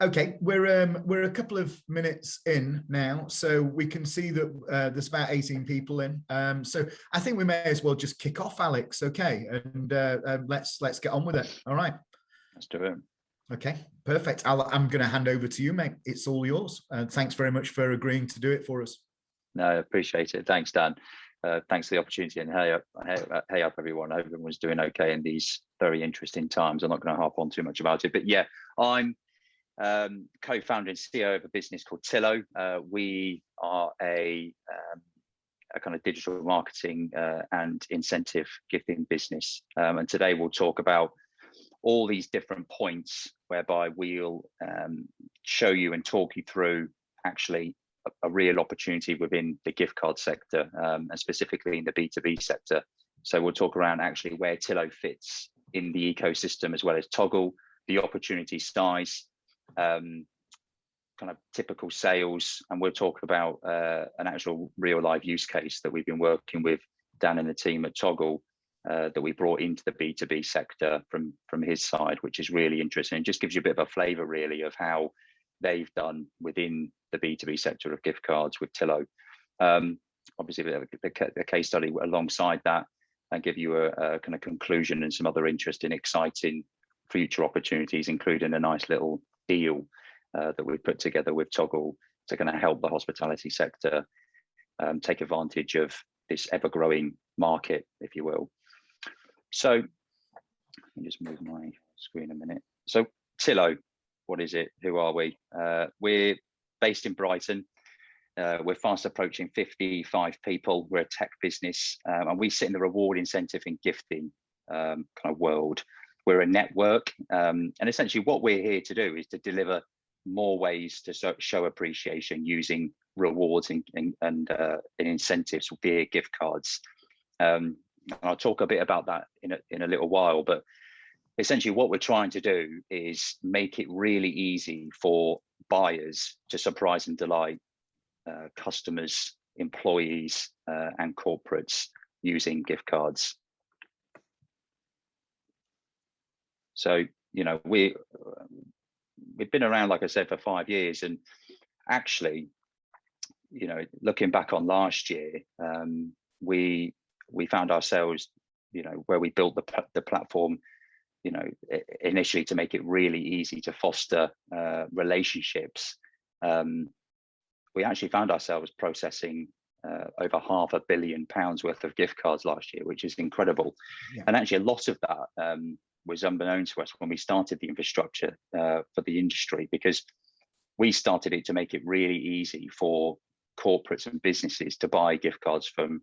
Okay, we're a couple of minutes in now, so we can see that there's about 18 people in. So I think we may as well just kick off, Alex. Okay, and let's get on with it. All right. Let's do it. Okay, perfect. I'm going to hand over to you, mate. It's all yours. Thanks very much for agreeing to do it for us. No, I appreciate it. Thanks, Dan. Thanks for the opportunity, and hey up, everyone. I hope everyone's doing okay in these very interesting times. I'm not going to harp on too much about it, but yeah, I'm co-founder and CEO of a business called Tillo. We are a kind of digital marketing and incentive gifting business, and today we'll talk about all these different points whereby we'll show you and talk you through actually a real opportunity within the gift card sector, and specifically in the B2B sector. So we'll talk around actually where Tillo fits in the ecosystem, as well as Toggle, the opportunity size, kind of typical sales, and we'll talk about an actual real live use case that we've been working with Dan and the team at Toggle, that we brought into the B2B sector from his side, which is really interesting. It just gives you a bit of a flavor really of how they've done within the B2B sector of gift cards with Tillo. Obviously the case study alongside that, and give you a kind of conclusion and some other interesting, exciting future opportunities, including a nice little deal that we've put together with Toggle to kind of help the hospitality sector take advantage of this ever-growing market, if you will. So let me just move my screen a minute. So Tillo, what is it? Who are we? We're based in Brighton. We're fast approaching 55 people. We're a tech business, and we sit in the reward incentive and gifting kind of world. We're a network, and essentially what we're here to do is to deliver more ways to show appreciation using rewards and incentives via gift cards. I'll talk a bit about that in a little while, but essentially what we're trying to do is make it really easy for buyers to surprise and delight customers, employees, and corporates using gift cards. So, you know, we've been around, like I said, for 5 years, and actually, you know, looking back on last year, we found ourselves, you know, where we built the platform, you know, initially to make it really easy to foster relationships. We actually found ourselves processing over £500 million worth of gift cards last year, which is incredible. Yeah. And actually a lot of that was unbeknown to us when we started the infrastructure for the industry, because we started it to make it really easy for corporates and businesses to buy gift cards from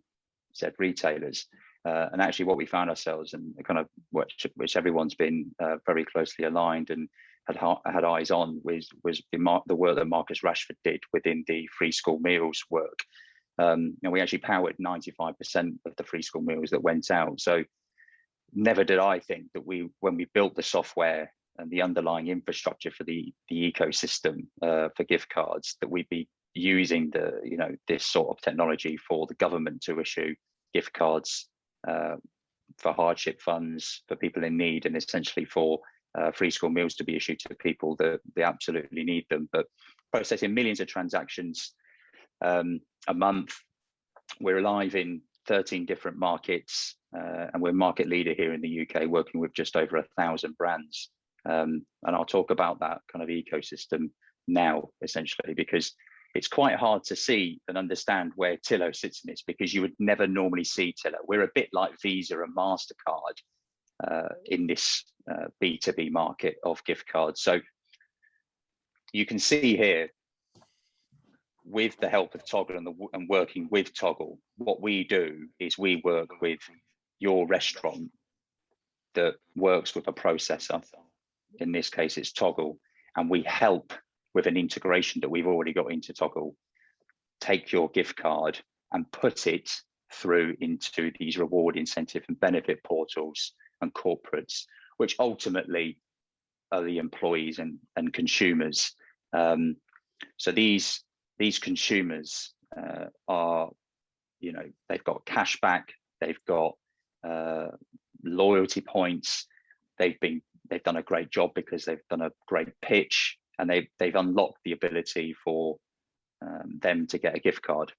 said retailers. And actually what we found ourselves, and kind of which everyone's been very closely aligned and had eyes on, was the work that Marcus Rashford did within the free school meals work. And we actually powered 95% of the free school meals that went out. So never did I think that when we built the software and the underlying infrastructure for the ecosystem for gift cards, that we'd be using this sort of technology for the government to issue gift cards for hardship funds for people in need, and essentially for free school meals to be issued to people that they absolutely need them. But processing millions of transactions a month. We're live in 13 different markets, and we're market leader here in the UK, working with just over 1,000 brands. And I'll talk about that kind of ecosystem now, essentially, because it's quite hard to see and understand where Tillo sits in this, because you would never normally see Tillo. We're a bit like Visa and MasterCard in this B2B market of gift cards. So you can see here, with the help of Toggle and working with Toggle, what we do is we work with your restaurant that works with a processor. In this case, it's Toggle, and we help with an integration that we've already got into Toggle, take your gift card and put it through into these reward, incentive and benefit portals and corporates, which ultimately are the employees and consumers. So these consumers are, you know, they've got cash back, they've got loyalty points, they've done a great job because they've done a great pitch, and they've unlocked the ability for them to get a gift card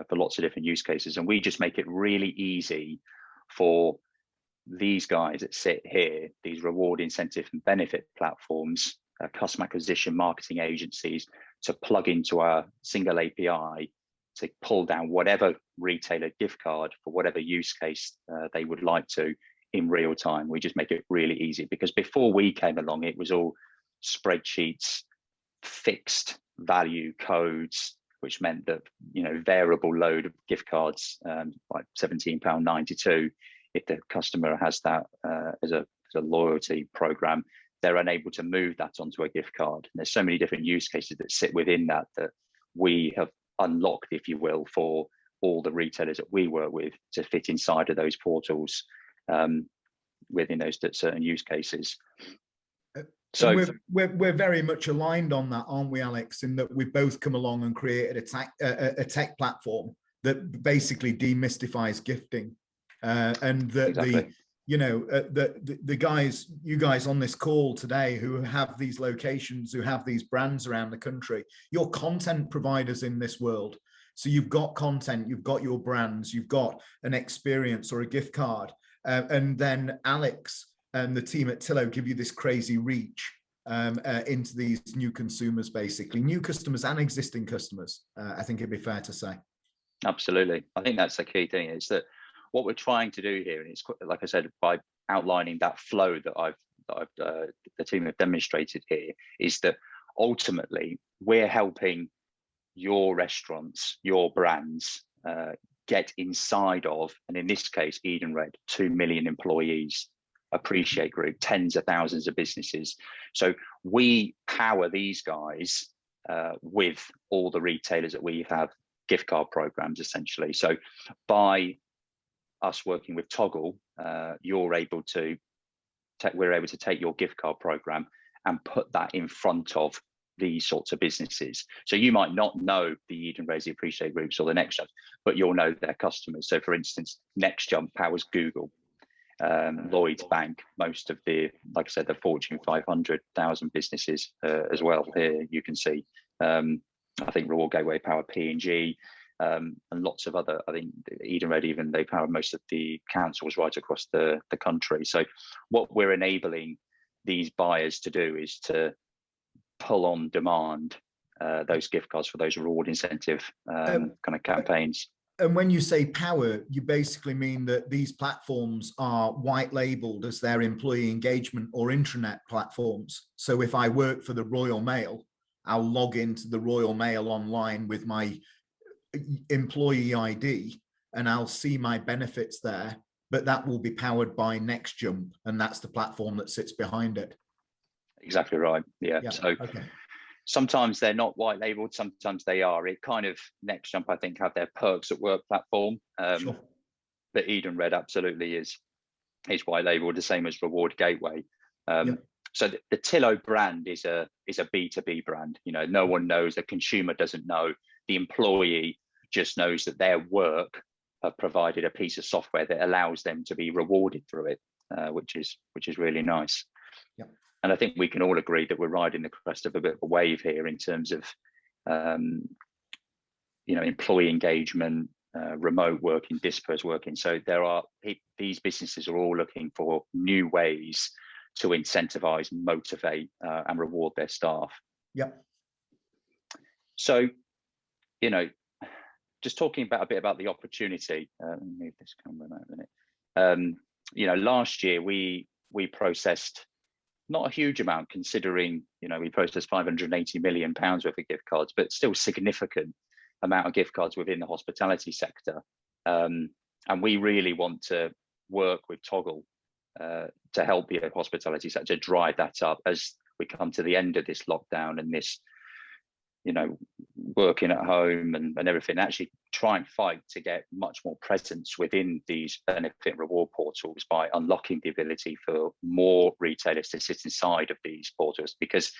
for lots of different use cases. And we just make it really easy for these guys that sit here, these reward, incentive and benefit platforms, customer acquisition marketing agencies, to plug into our single API to pull down whatever retailer gift card for whatever use case they would like to in real time. We just make it really easy, because before we came along, it was all spreadsheets, fixed value codes, which meant that, variable load of gift cards, like £17.92, if the customer has that as a loyalty program, they're unable to move that onto a gift card. And there's so many different use cases that sit within that we have unlocked, if you will, for all the retailers that we work with to fit inside of those portals within those certain use cases. So we're very much aligned on that, aren't we, Alex? In that we've both come along and created a tech platform that basically demystifies gifting, and that exactly. the guys, you guys on this call today who have these locations, who have these brands around the country, you're content providers in this world. So you've got content, you've got your brands, you've got an experience or a gift card, and then Alex and the team at Tillo give you this crazy reach into these new consumers, basically new customers and existing customers. I think it'd be fair to say. Absolutely. I think that's the key thing, is that what we're trying to do here, and it's like I said, by outlining that flow that the team have demonstrated here, is that ultimately we're helping your restaurants, your brands get inside of, and in this case, Edenred, 2 million employees, Appreciate Group, tens of thousands of businesses. So we power these guys with all the retailers that we have gift card programs, essentially. So by us working with Toggle, we're able to take your gift card program and put that in front of these sorts of businesses. So you might not know the Edenred, the Appreciate Groups, or the Next Jump, but you'll know their customers. So for instance, Next Jump powers Google, Lloyds Bank, most of the, like I said, the Fortune 500,000 businesses as well. Here you can see, I think Reward Gateway power P&G, and lots of other, I think Edenred even, they power most of the councils right across the country. So what we're enabling these buyers to do is to pull on demand those gift cards for those reward incentive kind of campaigns. And when you say power, you basically mean that these platforms are white labeled as their employee engagement or intranet platforms. So if I work for the Royal Mail, I'll log into the Royal Mail online with my employee ID and I'll see my benefits there, but that will be powered by Next Jump, and that's the platform that sits behind it. Exactly right. Yeah. So okay. Sometimes they're not white labeled, sometimes they are. It kind of, Next Jump, I think, have their Perks at Work platform. Sure. But Edenred absolutely is white labeled, the same as Reward Gateway. So the Tillo brand is a B2B brand. No one knows, the consumer doesn't know, the employee just knows that their work have provided a piece of software that allows them to be rewarded through it, which is really nice. Yep. And I think we can all agree that we're riding the crest of a bit of a wave here in terms of, employee engagement, remote working, dispersed working. So these businesses are all looking for new ways to incentivize, motivate, and reward their staff. Yep. So, just talking a bit about the opportunity. Let me move this camera out a minute. Last year we processed not a huge amount, considering we processed £580 million worth of gift cards, but still significant amount of gift cards within the hospitality sector. And we really want to work with Toggle to help the hospitality sector drive that up as we come to the end of this lockdown and this, working at home and everything. Actually try and fight to get much more presence within these benefit reward portals by unlocking the ability for more retailers to sit inside of these portals, because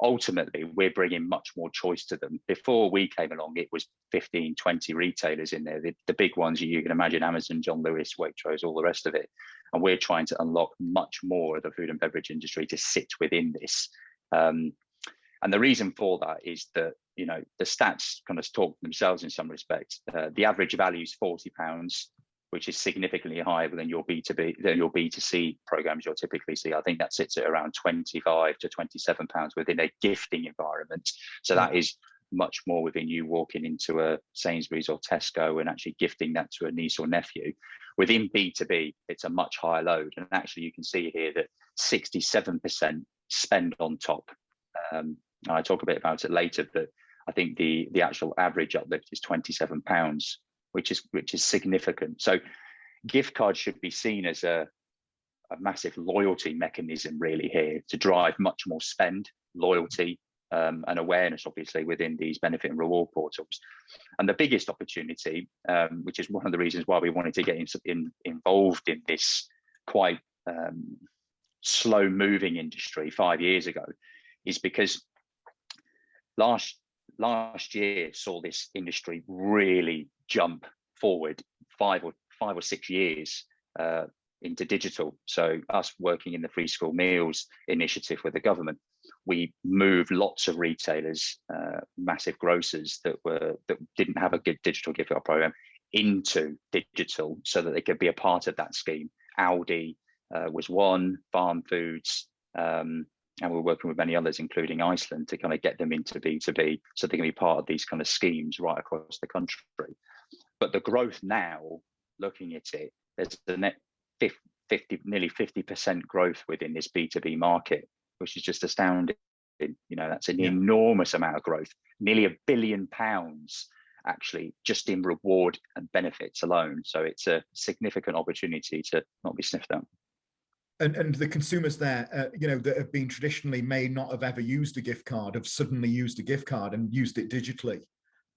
ultimately we're bringing much more choice to them. Before we came along, it was 15, 20 retailers in there, the big ones you can imagine, Amazon, John Lewis, Waitrose, all the rest of it. And we're trying to unlock much more of the food and beverage industry to sit within this. And the reason for that is that, you know, the stats kind of talk themselves in some respects. The average value is £40, which is significantly higher than your B2B, than your B2C programs you'll typically see. I think that sits at around £25 to £27 within a gifting environment. So that is much more within you walking into a Sainsbury's or Tesco and actually gifting that to a niece or nephew. Within B2B, it's a much higher load. And actually you can see here that 67% spend on top. And I talk a bit about it later, but I think the actual average uplift is £27, which is significant. So gift cards should be seen as a massive loyalty mechanism really here to drive much more spend, loyalty, and awareness, obviously, within these benefit and reward portals. And the biggest opportunity, which is one of the reasons why we wanted to get involved in this quite slow-moving industry 5 years ago, is because last year saw this industry really jump forward 5 or 6 years into digital. So us working in the free school meals initiative with the government, we moved lots of retailers, massive grocers that didn't have a good digital gift card program into digital so that they could be a part of that scheme. Aldi was one, Farm Foods, and we're working with many others, including Iceland, to kind of get them into B2B so they can be part of these kind of schemes right across the country. But the growth now, looking at it, there's the net nearly 50% growth within this B2B market, which is just astounding. You know, that's an enormous amount of growth, nearly £1 billion actually just in reward and benefits alone. So it's a significant opportunity to not be sniffed at. And the consumers there, you know, that have been traditionally may not have ever used a gift card, have suddenly used a gift card and used it digitally.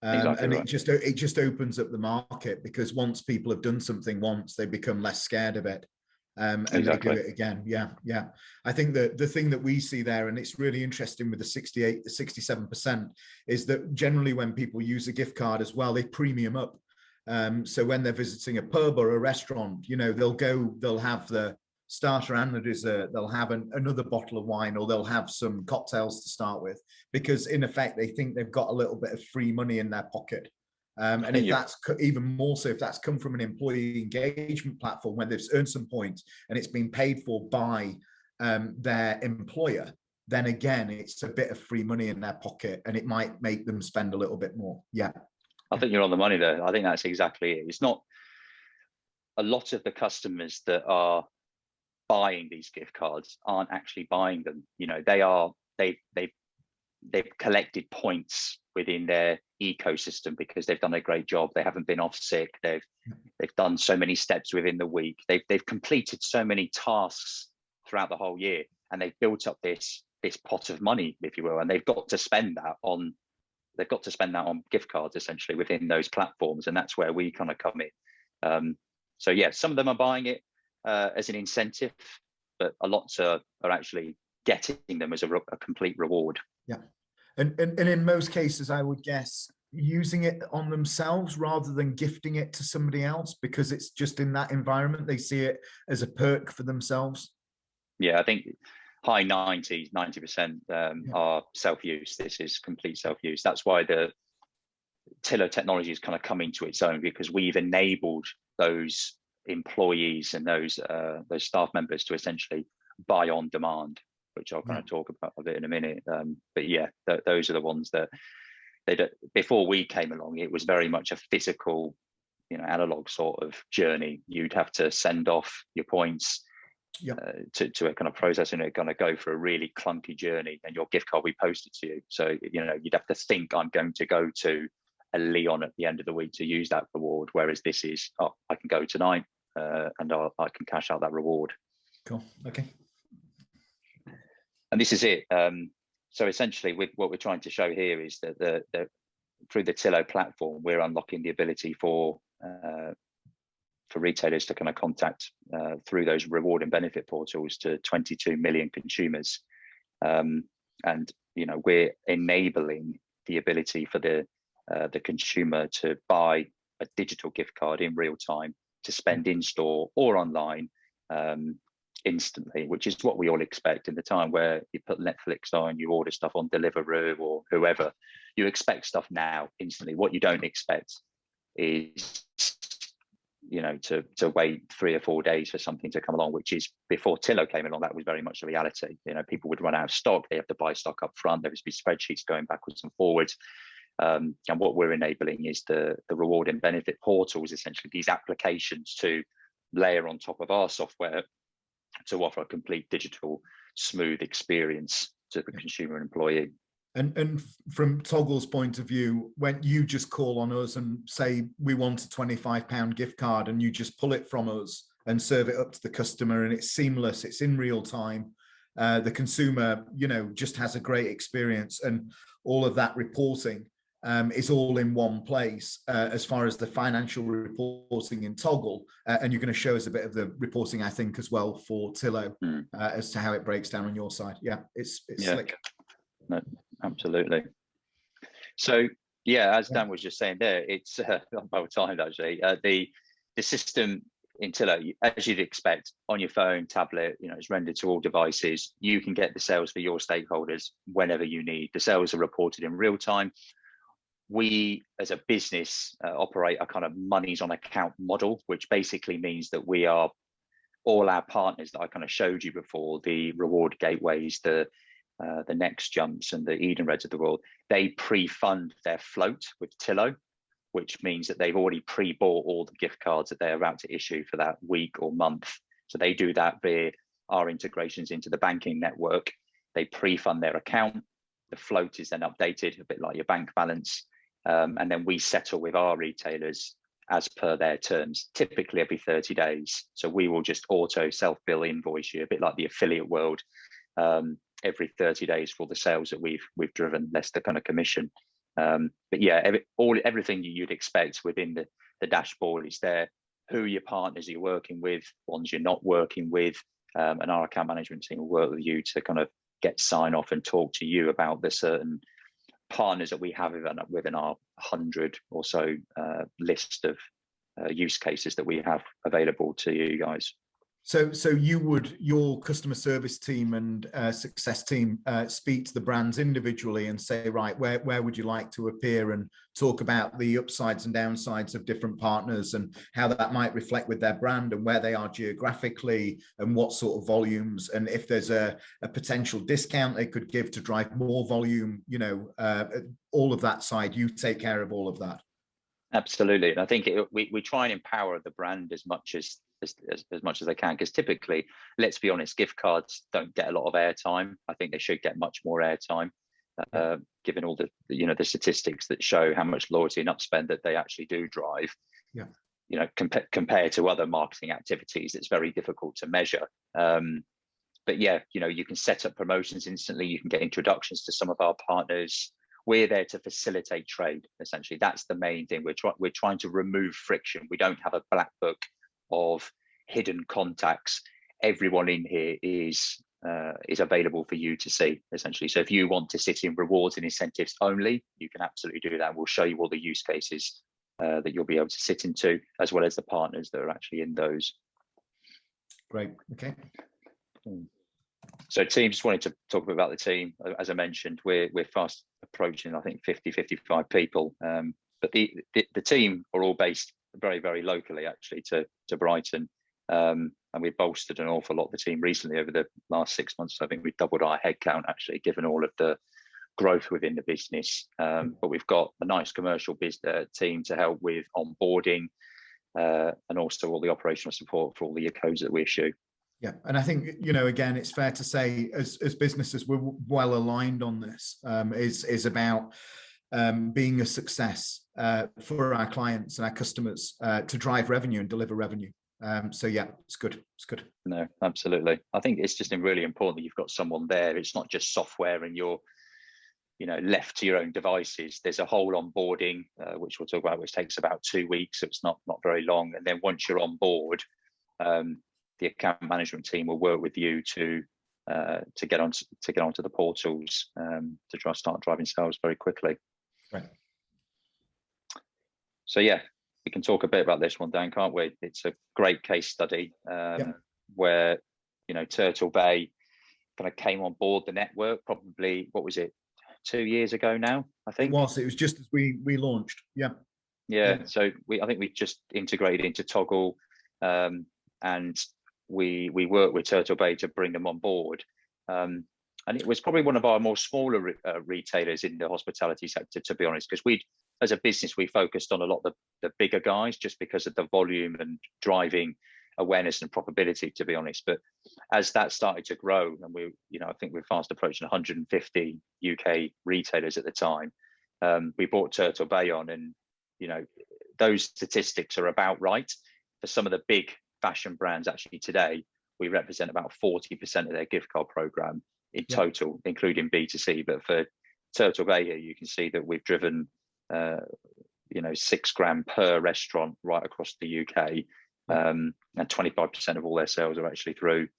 Exactly and right. it just opens up the market, because once people have done something once, they become less scared of it. And Exactly. they do it again. Yeah. I think that the thing that we see there, and it's really interesting with the 67%, is that generally when people use a gift card as well, they premium up. So when they're visiting a pub or a restaurant, you know, they'll have the starter and the dessert, they'll have another bottle of wine, or they'll have some cocktails to start with, because in effect they think they've got a little bit of free money in their pocket. And if that's even more so, if that's come from an employee engagement platform where they've earned some points and it's been paid for by their employer, then again, it's a bit of free money in their pocket, and it might make them spend a little bit more. Yeah. I think you're on the money there. I think that's exactly it. It's not a lot of the customers that are buying these gift cards aren't actually buying them. You know, they've collected points within their ecosystem because they've done a great job. They haven't been off sick. They've done so many steps within the week. They've completed so many tasks throughout the whole year, and they've built up this pot of money, if you will, and they've got to spend that on gift cards essentially within those platforms, and that's where we kind of come in. So yeah, some of them are buying it as an incentive, but a lot are actually getting them as a complete reward. Yeah, and in most cases, I would guess using it on themselves rather than gifting it to somebody else, because it's just in that environment, they see it as a perk for themselves. Yeah, I think high 90% are self-use. This is complete self-use. That's why the Tillo technology has kind of come into its own, because we've enabled those employees and those staff members to essentially buy on demand, which I'll kind of talk about a bit in a minute. But yeah, those are the ones that before we came along, it was very much a physical, you know, analog sort of journey. You'd have to send off your points to a kind of process, and it kind of go for a really clunky journey, and your gift card we posted to you. So, you know, you'd have to think, I'm going to go to a Leon at the end of the week to use that reward, whereas this is, oh, I can go tonight and I can cash out that reward. Cool. Okay. And this is it. So essentially, with what we're trying to show here is that through the Tillo platform, we're unlocking the ability for retailers to kind of contact through those reward and benefit portals to 22 million consumers. And, you know, we're enabling the ability for the consumer to buy a digital gift card in real time, to spend in store or online, instantly, which is what we all expect in the time where you put Netflix on, you order stuff on Deliveroo or whoever. You expect stuff now instantly. What you don't expect is, you know, to wait 3 or 4 days for something to come along, which is, before Tillo came along, that was very much the reality. You know, people would run out of stock, they have to buy stock up front, there would be spreadsheets going backwards and forwards. And what we're enabling is the reward and benefit portals, essentially these applications to layer on top of our software to offer a complete digital smooth experience to the consumer and employee. And from Toggle's point of view, when you just call on us and say we want a £25 gift card, and you just pull it from us and serve it up to the customer, and it's seamless, it's in real time, the consumer, you know, just has a great experience, and all of that reporting is all in one place as far as the financial reporting in Toggle. And you're going to show us a bit of the reporting, I think, as well for Tillo as to how it breaks down on your side. Yeah, it's slick. No, absolutely. So yeah, as Dan was just saying there, it's about time actually. The system in Tillo, as you'd expect, on your phone, tablet, you know, it's rendered to all devices. You can get the sales for your stakeholders whenever you need. The sales are reported in real time. We, as a business, operate a kind of monies on account model, which basically means that we are, all our partners that I kind of showed you before, the reward gateways, the Next Jumps and the Edenreds of the world, they pre-fund their float with Tillo, which means that they've already pre-bought all the gift cards that they're about to issue for that week or month. So they do that via our integrations into the banking network. They pre-fund their account. The float is then updated, a bit like your bank balance. And then we settle with our retailers as per their terms, typically every 30 days. So we will just auto self-bill invoice you, a bit like the affiliate world, every 30 days for the sales that we've driven, less the kind of commission. But yeah, everything you'd expect within the dashboard is there. Who your partners you're working with, ones you're not working with, and our account management team will work with you to kind of get sign off and talk to you about the certain partners that we have within our 100 or so list of use cases that we have available to you guys. So you would, your customer service team and success team speak to the brands individually and say, right, where would you like to appear, and talk about the upsides and downsides of different partners and how that might reflect with their brand and where they are geographically and what sort of volumes, and if there's a potential discount they could give to drive more volume, you know, all of that side, you take care of all of that. Absolutely. And I think we try and empower the brand as much as much as they can, because typically, let's be honest, gift cards don't get a lot of airtime. I think they should get much more airtime, given all the the statistics that show how much loyalty and upspend that they actually do drive. Yeah. You know, compared to other marketing activities, it's very difficult to measure. But yeah, you know, you can set up promotions instantly. You can get introductions to some of our partners. We're there to facilitate trade. Essentially, that's the main thing. We're trying to remove friction. We don't have a black book of hidden contacts. Everyone in here is available for you to see, essentially. So if you want to sit in rewards and incentives only, you can absolutely do that. We'll show you all the use cases that you'll be able to sit into, as well as the partners that are actually in those. Great. Okay. So team, just wanted to talk a bit about the team. As I mentioned, we're fast approaching, I think, 55 people. But the team are all based very, very locally, actually, to Brighton. And we've bolstered an awful lot of the team recently over the last 6 months. So I think we've doubled our headcount, actually, given all of the growth within the business. But we've got a nice commercial team to help with onboarding and also all the operational support for all the codes that we issue. Yeah, and I think, you know, again, it's fair to say as businesses, we're well aligned on this. Is about being a success for our clients and our customers to drive revenue and deliver revenue. So yeah, it's good. It's good. No, absolutely. I think it's just really important that you've got someone there. It's not just software and you're, you know, left to your own devices. There's a whole onboarding, which we'll talk about, which takes about 2 weeks. So it's not very long. And then once you're on board, the account management team will work with you to get onto the portals to start driving sales very quickly. Right. So yeah, we can talk a bit about this one, Dan, can't we? It's a great case study where, Turtle Bay kind of came on board the network probably, what was it, 2 years ago now, I think. It was just as we launched. Yeah. So I think we just integrated into Toggle, and we worked with Turtle Bay to bring them on board. And it was probably one of our more smaller retailers in the hospitality sector, to be honest, because as a business, we focused on a lot of the bigger guys just because of the volume and driving awareness and profitability, to be honest. But as that started to grow, and I think we're fast approaching 150 UK retailers at the time, we brought Turtle Bay on, and those statistics are about right. For some of the big fashion brands, actually today, we represent about 40% of their gift card program in total, including B2C. But for Turtle Bay here, you can see that we've driven, £6,000 per restaurant right across the UK, and 25% of all their sales are actually through,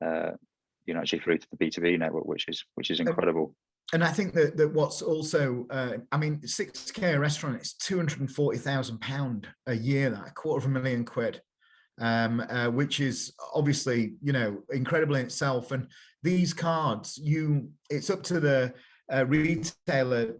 through to the B2B network, which is incredible. And I think that what's also, £6,000 a restaurant, it's £240,000 a year, that £250,000, which is obviously, incredible in itself. And these cards, it's up to the retailer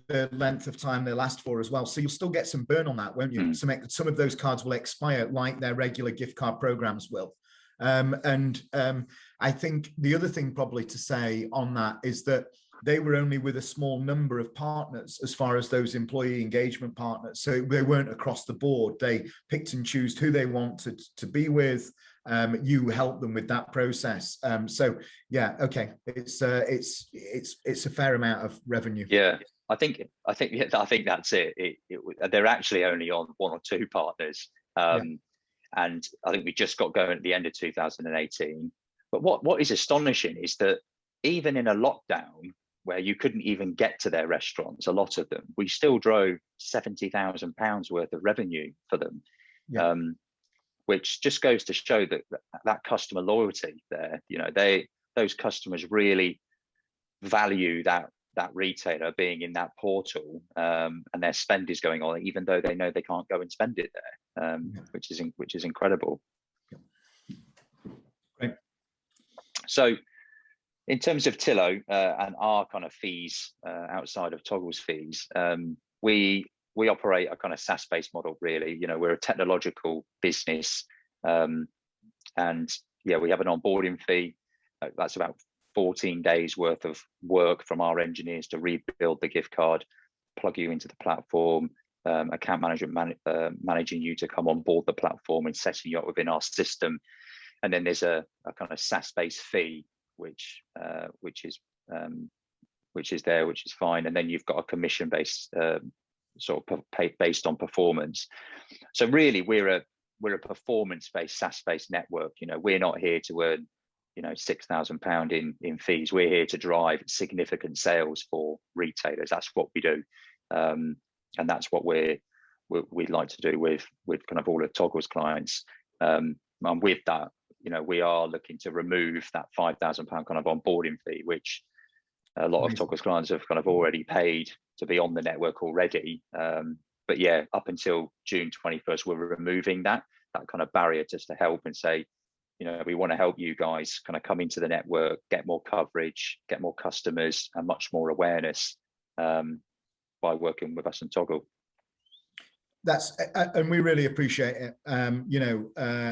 the length of time they last for as well. So you'll still get some burn on that, won't you? Some of those cards will expire like their regular gift card programs will. I think the other thing probably to say on that is that they were only with a small number of partners as far as those employee engagement partners. So they weren't across the board. They picked and chose who they wanted to be with. You help them with that process. It's a fair amount of revenue. Yeah, I think that's it. They're actually only on one or two partners. And I think we just got going at the end of 2018. But what is astonishing is that even in a lockdown where you couldn't even get to their restaurants, a lot of them, we still drove £70,000 worth of revenue for them, which just goes to show that customer loyalty there. Those customers really value that retailer being in that portal, and their spend is going on, even though they know they can't go and spend it there, which is incredible. Great. So in terms of Tillo and our kind of fees outside of Toggle's fees, we operate a kind of SaaS-based model, really. We're a technological business, and we have an onboarding fee. That's about 14 days worth of work from our engineers to rebuild the gift card, plug you into the platform, account management managing you to come on board the platform and setting you up within our system. And then there's a kind of SaaS-based fee, which is there, which is fine. And then you've got a commission-based sort of based on performance. So really, we're a performance-based, SaaS-based network. We're not here to earn £6,000 in fees. We're here to drive significant sales for retailers. That's what we do, and that's what we'd like to do with kind of all of Toggle's clients. And with that, we are looking to remove that £5,000 kind of onboarding fee, which a lot of Toggle's clients have kind of already paid to be on the network already. But yeah, up until June 21st, we're removing that kind of barrier just to help and say, we want to help you guys kind of come into the network, get more coverage, get more customers, and much more awareness by working with us and Toggle. And we really appreciate it.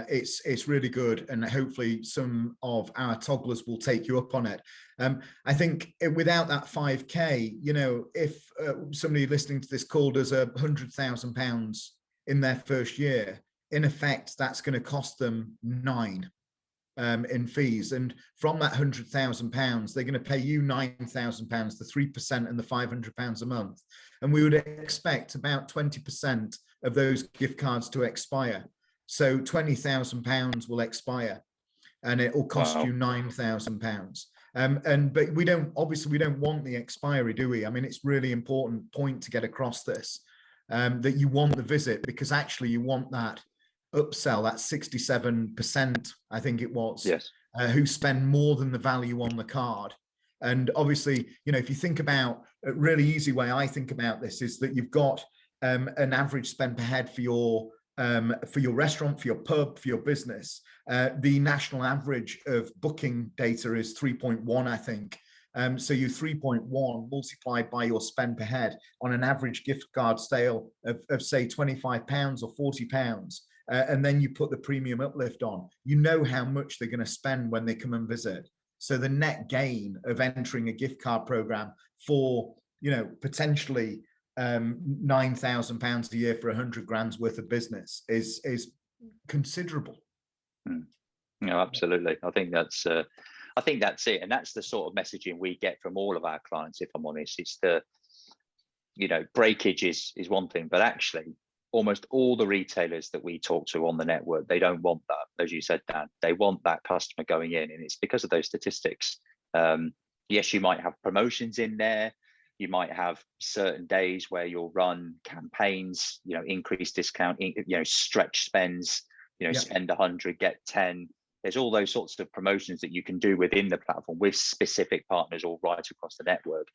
It's really good, and hopefully some of our togglers will take you up on it. I think without that 5K, if somebody listening to this call does £100,000 in their first year, in effect, that's going to cost them £9,000 in fees. And from that £100,000, they're going to pay you £9,000, the 3% and the £500 a month. And we would expect about 20% of those gift cards to expire. So £20,000 will expire, and it will cost you £9,000. But we don't want the expiry, do we? I mean, it's really important point to get across this, that you want the visit, because actually you want that upsell, that 67%, I think it was, yes, who spend more than the value on the card. And obviously, if you think about a really easy way I think about this is that you've got an average spend per head for your for your restaurant, for your pub, for your business. The national average of booking data is 3.1, I think. So you 3.1 multiplied by your spend per head on an average gift card sale of say £25 or £40, and then you put the premium uplift on, you know how much they're going to spend when they come and visit. So the net gain of entering a gift card program for, you know, potentially £9,000 a year for 100 grand's worth of business is considerable. No, absolutely. I think that's it, and that's the sort of messaging we get from all of our clients. If I'm honest, it's the, you know, breakage is one thing, but actually almost all the retailers that we talk to on the network, they don't want that, as you said, Dan. They want that customer going in, and it's because of those statistics. Yes, you might have promotions in there. You might have certain days where you'll run campaigns, you know, increased discount, you know, stretch spends, you know, spend 100, get 10. There's all those sorts of promotions that you can do within the platform with specific partners all right across the network.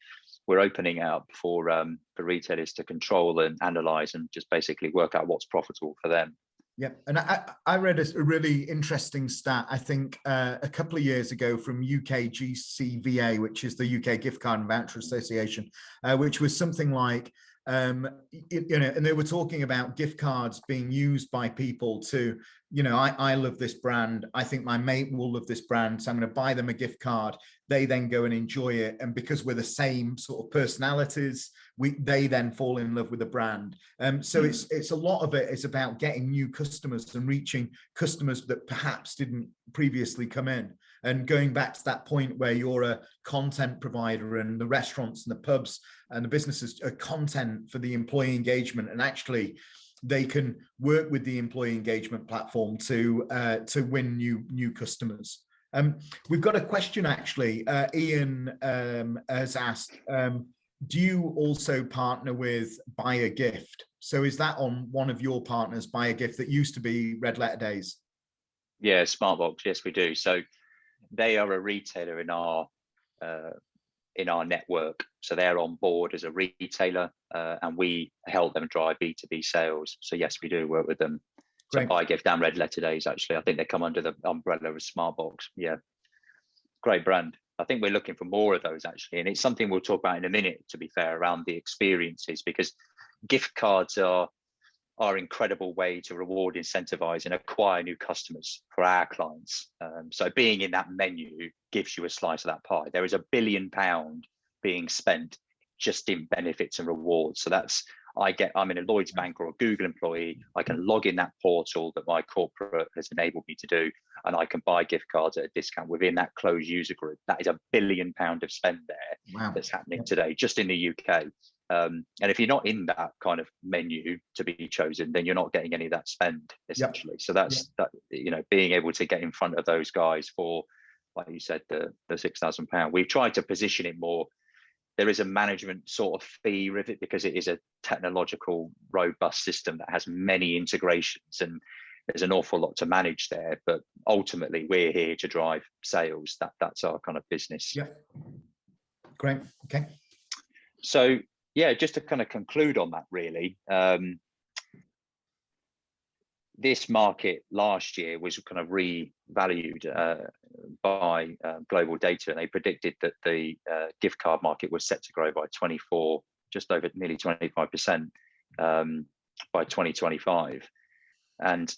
We're opening up for retailers to control and analyze and just basically work out what's profitable for them. Yeah, and I read a really interesting stat, I think a couple of years ago from UK GCVA, which is the UK Gift Card and Voucher Association, which was something like, you know, and they were talking about gift cards being used by people to, you know, I love this brand, I think my mate will love this brand, so I'm going to buy them a gift card. They then go and enjoy it, and because we're the same sort of personalities, they then fall in love with the brand. So it's a lot of it is about getting new customers and reaching customers that perhaps didn't previously come in. And going back to that point where you're a content provider, and the restaurants and the pubs and the businesses are content for the employee engagement, and actually they can work with the employee engagement platform to win new customers. We've got a question actually. Ian has asked, do you also partner with Buy a Gift? So is that on one of your partners, Buy a Gift, that used to be Red Letter Days? Yeah, Smartbox. Yes, we do. So they are a retailer in our network. So they're on board as a retailer, and we help them drive B2B sales. So yes, we do work with them. Great. So Buy a Gift and Red Letter Days, actually, I think they come under the umbrella of Smartbox. Yeah, great brand. I think we're looking for more of those, actually, and it's something we'll talk about in a minute, to be fair, around the experiences, because gift cards are incredible way to reward, incentivize, and acquire new customers for our clients. So being in that menu gives you a slice of that pie. There is £1 billion being spent just in benefits and rewards. So that's, I'm in a Lloyds Bank or a Google employee, I can log in that portal that my corporate has enabled me to do, and I can buy gift cards at a discount within that closed user group. That is £1 billion of spend there. Wow. That's happening today, just in the UK. And if you're not in that kind of menu to be chosen, then you're not getting any of that spend, essentially. So that's that, you know, being able to get in front of those guys for, like you said, the £6,000. We've tried to position it more. There is a management sort of fee with it because it is a technological, robust system that has many integrations, and there's an awful lot to manage there. But ultimately, we're here to drive sales. That's our kind of business. Yeah. Great. Okay. So yeah, just to kind of conclude on that, really, this market last year was kind of revalued by global data, and they predicted that the gift card market was set to grow by just over nearly 25% by 2025. And,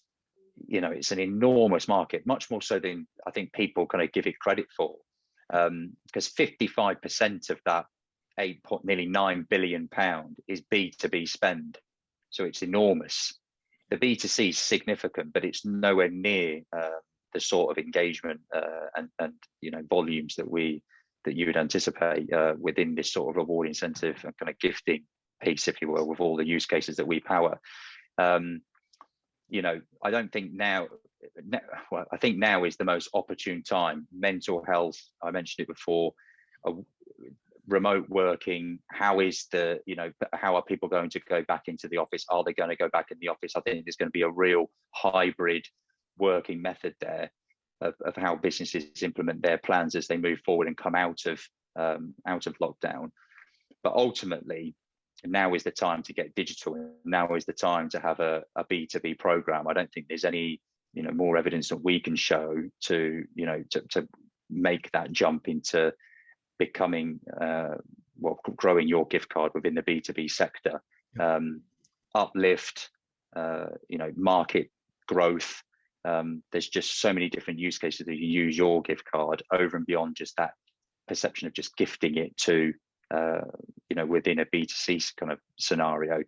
you know, it's an enormous market, much more so than I think people kind of give it credit for, because 55% of that nearly £9 billion is B2B spend. So it's enormous. The B2C is significant, but it's nowhere near the sort of engagement and you know, volumes that you would anticipate within this sort of reward incentive and kind of gifting piece, if you will, with all the use cases that we power. You know, I don't think now. Well, I think now is the most opportune time. Mental health, I mentioned it before. Remote working, how are people going to go back into the office? Are they going to go back in the office? I think there's going to be a real hybrid working method there of how businesses implement their plans as they move forward and come out of lockdown. But ultimately, now is the time to get digital. Now is the time to have a B2B program. I don't think there's any, more evidence that we can show to make that jump into becoming, growing your gift card within the B2B sector. Uplift, market growth. There's just so many different use cases that you use your gift card over and beyond just that perception of just gifting it to, within a B2C kind of scenario.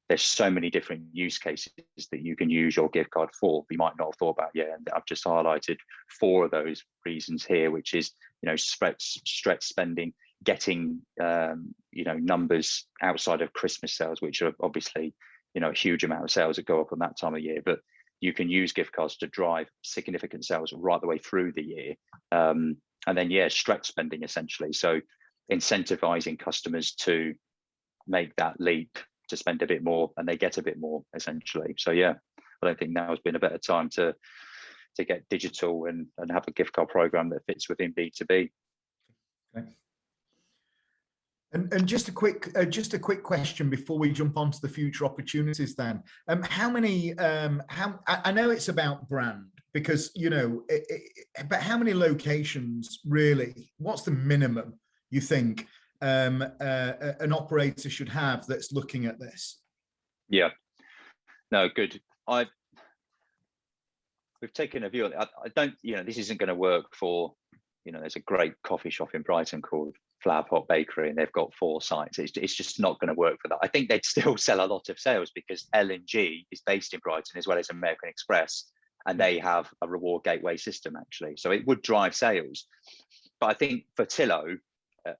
There's so many different use cases that you can use your gift card for. You might not have thought about yet. And I've just highlighted 4 of those reasons here, which is, stretch spending, getting, numbers outside of Christmas sales, which are obviously, a huge amount of sales that go up on that time of year. But you can use gift cards to drive significant sales right the way through the year. And then, stretch spending essentially. So incentivizing customers to make that leap to spend a bit more, and they get a bit more essentially. So I don't think now has been a better time to get digital and have a gift card program that fits within B2B. Okay. And just a quick question before we jump onto the future opportunities. Then, how many? I know it's about brand because but how many locations really? What's the minimum you think an operator should have that's looking at this? Yeah, no, good. We've taken a view. I don't, this isn't going to work for, there's a great coffee shop in Brighton called Flower Pot Bakery, and they've got 4 sites. It's just not going to work for that. I think they'd still sell a lot of sales because L&G is based in Brighton as well as American Express, and they have a reward gateway system actually. So it would drive sales. But I think for Tillo,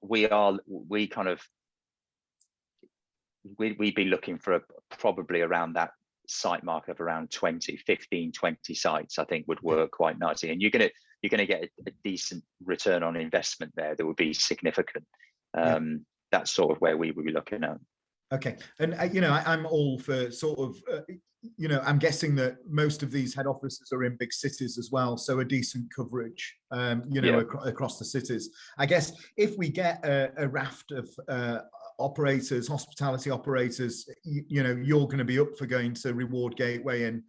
we'd be looking for probably around that site mark of around 20 sites. I think would work quite nicely, and you're going to get a decent return on investment there that would be significant. That's sort of where we would be looking at. Okay, and I'm all for sort of I'm guessing that most of these head offices are in big cities as well, so a decent coverage across the cities. I guess if we get a raft of operators, hospitality operators, you're going to be up for going to Reward Gateway and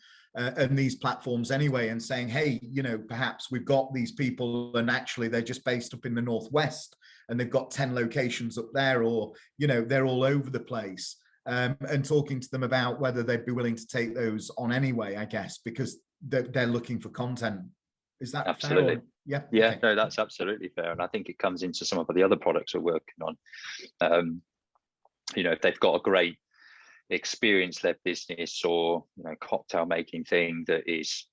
these platforms anyway, and saying, hey, perhaps we've got these people and actually they're just based up in the Northwest and they've got 10 locations up there, or they're all over the place, and talking to them about whether they'd be willing to take those on anyway, I guess, because they're looking for content. Is that absolutely fair? Yeah. Okay. No, that's absolutely fair, and I think it comes into some of the other products we're working on. If they've got a great experience-led business or cocktail making thing that is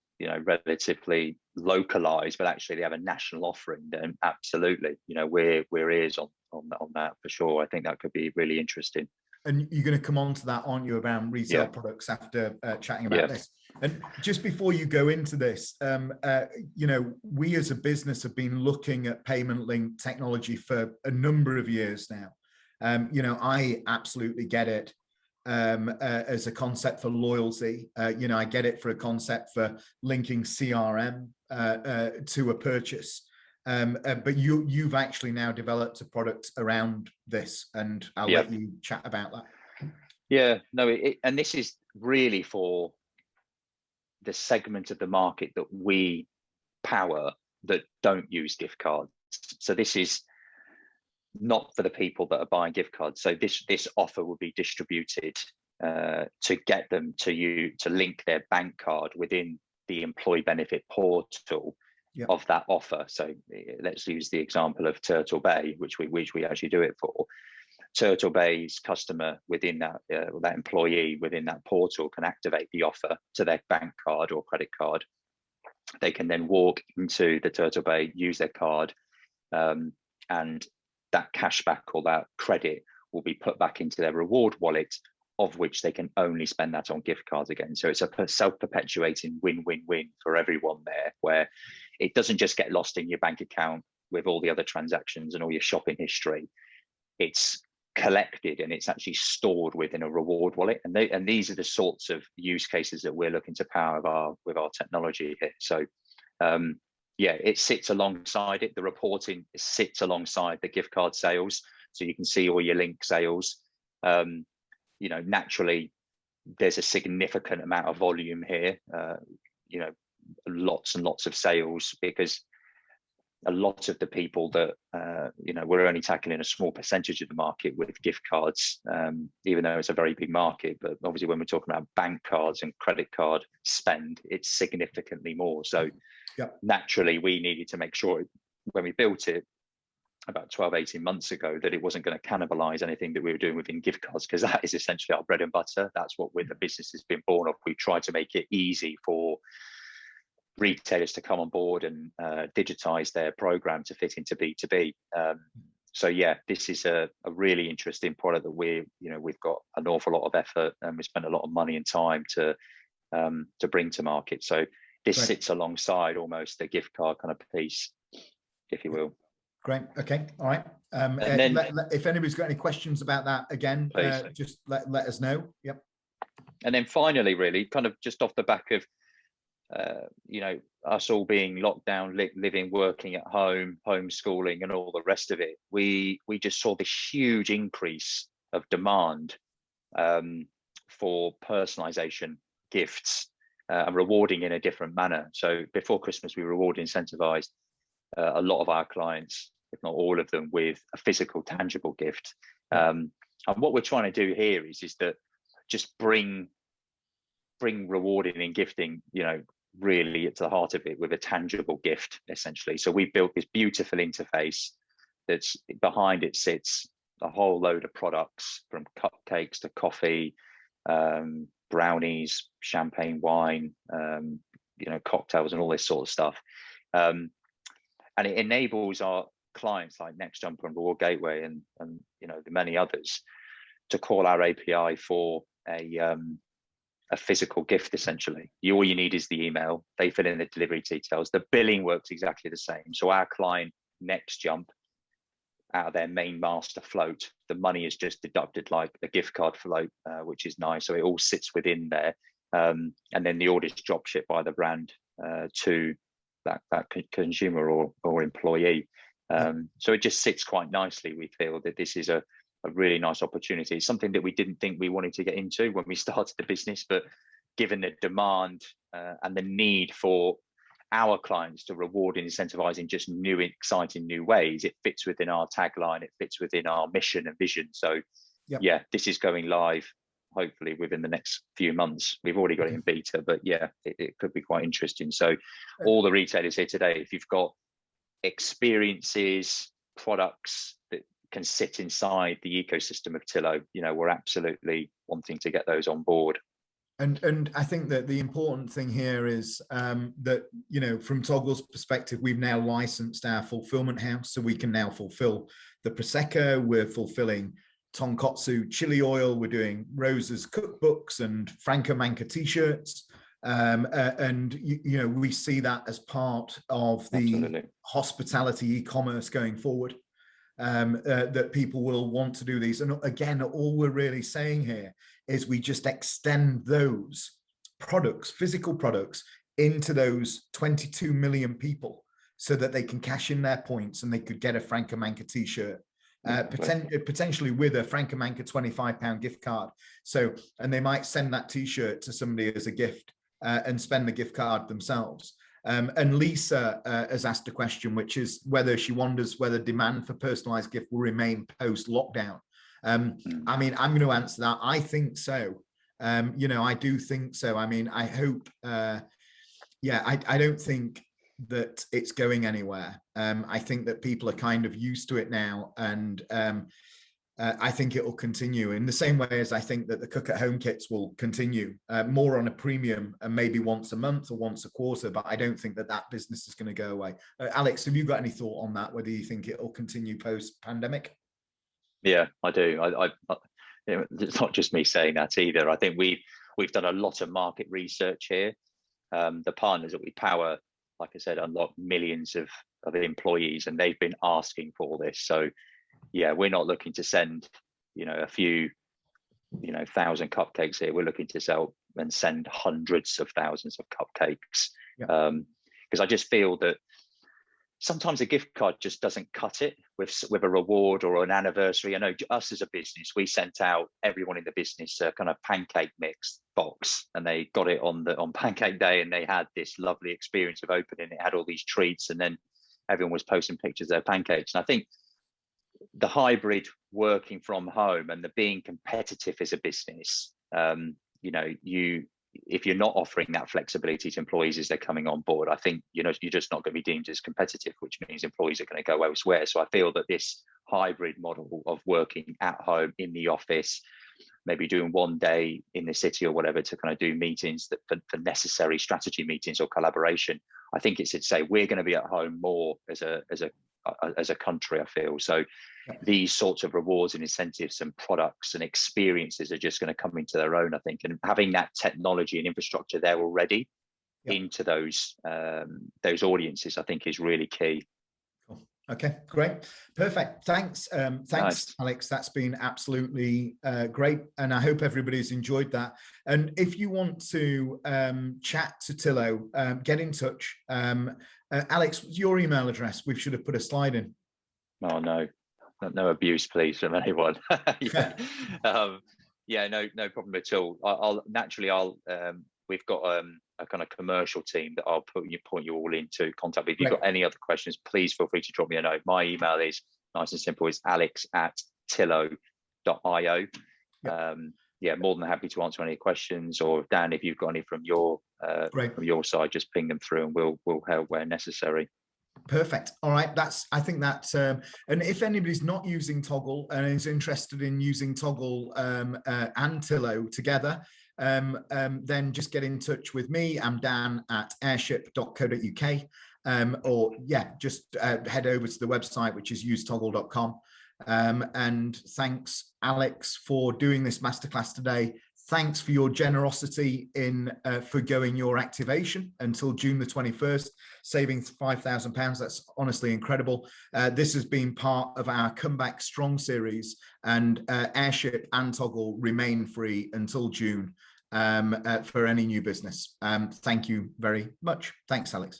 relatively localized, but actually they have a national offering, then absolutely, we're ears on that for sure. I think that could be really interesting. And you're going to come on to that, aren't you, around retail products after chatting about this? And just before you go into this, we as a business have been looking at payment link technology for a number of years now. I absolutely get it as a concept for loyalty. I get it for a concept for linking CRM to a purchase. But you've actually now developed a product around this, and I'll let you chat about that. Yeah, no, and this is really for the segment of the market that we power that don't use gift cards. So this is not for the people that are buying gift cards. So this offer will be distributed to get them to link their bank card within the employee benefit portal of that offer. So let's use the example of Turtle Bay, which we actually do it for. Turtle Bay's customer within that employee within that portal can activate the offer to their bank card or credit card. They can then walk into the Turtle Bay, use their card, and that cashback or that credit will be put back into their reward wallet, of which they can only spend that on gift cards again. So it's a self-perpetuating win-win-win for everyone there, where it doesn't just get lost in your bank account with all the other transactions and all your shopping history. It's collected and it's actually stored within a reward wallet. And these are the sorts of use cases that we're looking to power with our technology here. So it sits alongside it. The reporting sits alongside the gift card sales. So you can see all your link sales. You know, naturally, there's a significant amount of volume here. You know, lots and lots of sales, because a lot of the people that you know, we're only tackling a small percentage of the market with gift cards, even though it's a very big market. But obviously, when we're talking about bank cards and credit card spend, it's significantly more. So naturally, we needed to make sure when we built it about 12, 18 months ago, that it wasn't going to cannibalize anything that we were doing within gift cards, because that is essentially our bread and butter. That's what the business has been born of. We try to make it easy for retailers to come on board and digitize their program to fit into B2B. So yeah, this is a really interesting product that we've got an awful lot of effort, and we spent a lot of money and time to bring to market. So this sits alongside almost the gift card kind of piece, if you will. Great. Okay. All right. And then, if anybody's got any questions about that, again, just let us know. Yep. And then finally, really, kind of just off the back of you know, us all being locked down, living, working at home, homeschooling, and all the rest of it, we just saw this huge increase of demand for personalization gifts and rewarding in a different manner. So before Christmas, we reward incentivized a lot of our clients, if not all of them, with a physical, tangible gift. And what we're trying to do here is that just bring rewarding and gifting, you know, really to the heart of it with a tangible gift, essentially. So we built this beautiful interface that's behind it sits a whole load of products, from cupcakes to coffee, brownies, champagne, wine, you know, cocktails, and all this sort of stuff. And it enables our clients like NextJumper and Reward Gateway and you know, the many others to call our API for a physical gift, essentially. All you need is the email. They fill in the delivery details. The billing works exactly the same. So our client NextJump, out of their main master float, the money is just deducted like a gift card float, which is nice. So it all sits within there. And then the order is drop shipped by the brand to that consumer or employee. So it just sits quite nicely. We feel that this is a really nice opportunity. It's something that we didn't think we wanted to get into when we started the business, but given the demand and the need for our clients to reward and incentivize in just new, exciting new ways, it fits within our tagline, it fits within our mission and vision. So yeah, this is going live hopefully within the next few months. We've already got it in beta, but yeah, it could be quite interesting. So all the retailers here today, if you've got experiences, products that can sit inside the ecosystem of Tillo, you know, we're absolutely wanting to get those on board. And I think that the important thing here is that, you know, from Toggle's perspective, we've now licensed our fulfillment house, so we can now fulfill the Prosecco. We're fulfilling tonkotsu chili oil. We're doing Rose's cookbooks and Franco Manca t-shirts. And you know, we see that as part of the hospitality e-commerce going forward. That people will want to do these. And again, all we're really saying here is we just extend those products, physical products, into those 22 million people so that they can cash in their points and they could get a Franco Manca t-shirt, potentially with a Franco Manca £25 gift card. So, and they might send that t-shirt to somebody as a gift and spend the gift card themselves. And Lisa has asked a question, which is whether she wonders whether demand for personalized gift will remain post-lockdown. I mean, I'm going to answer that. I think so. You know, I do think so. I mean, I hope, yeah, I don't think that it's going anywhere. I think that people are kind of used to it now. And I think it will continue in the same way as I think that the cook at home kits will continue more on a premium and maybe once a month or once a quarter, but I don't think that that business is going to go away. Alex, have you got any thought on that, whether you think it will continue post pandemic? Yeah, I do. I you know, it's not just me saying that either. I think we've done a lot of market research here. The partners that we power, like I said, unlock millions of employees, and they've been asking for this. So yeah, we're not looking to send, you know, a few, you know, 1,000 cupcakes here. We're looking to sell and send hundreds of thousands of cupcakes. Because I just feel that sometimes a gift card just doesn't cut it with a reward or an anniversary. I know us as a business, we sent out everyone in the business a kind of pancake mix box, and they got it on Pancake Day, and they had this lovely experience of opening it. It had all these treats, and then everyone was posting pictures of their pancakes. And I think the hybrid working from home and the being competitive as a business, you know, if you're not offering that flexibility to employees as they're coming on board, I think, you know, you're just not going to be deemed as competitive, which means employees are going to go elsewhere. So I feel that this hybrid model of working at home, in the office, maybe doing one day in the city or whatever to kind of do meetings that for necessary strategy meetings or collaboration, I think it's to say we're going to be at home more as a country, I feel. So these sorts of rewards and incentives and products and experiences are just going to come into their own, I think, and having that technology and infrastructure there already into those audiences, I think, is really key. Cool. Okay, great, perfect. Thanks, Nice. Alex. That's been absolutely great, and I hope everybody's enjoyed that. And if you want to chat to Tillo, get in touch. Alex, your email address. We should have put a slide in. Oh no. No abuse, please, from anyone. Yeah, no problem at all. I'll we've got a kind of commercial team that I'll point you all into contact with. If you've got any other questions, please feel free to drop me a note. My email is nice and simple. It's alex@tillo.io. Yeah, more than happy to answer any questions. Or Dan, if you've got any from your side, just ping them through, and we'll help where necessary. Perfect. All right. I think that's, and if anybody's not using Toggl and is interested in using Toggl and Tillo together, then just get in touch with me. I'm Dan at airship.co.uk, or just head over to the website, which is usetoggl.com. And thanks, Alex, for doing this masterclass today. Thanks for your generosity in forgoing your activation until June the 21st, saving £5,000. That's honestly incredible. This has been part of our Comeback Strong series, and Airship and Toggl remain free until June for any new business. Thank you very much. Thanks, Alex.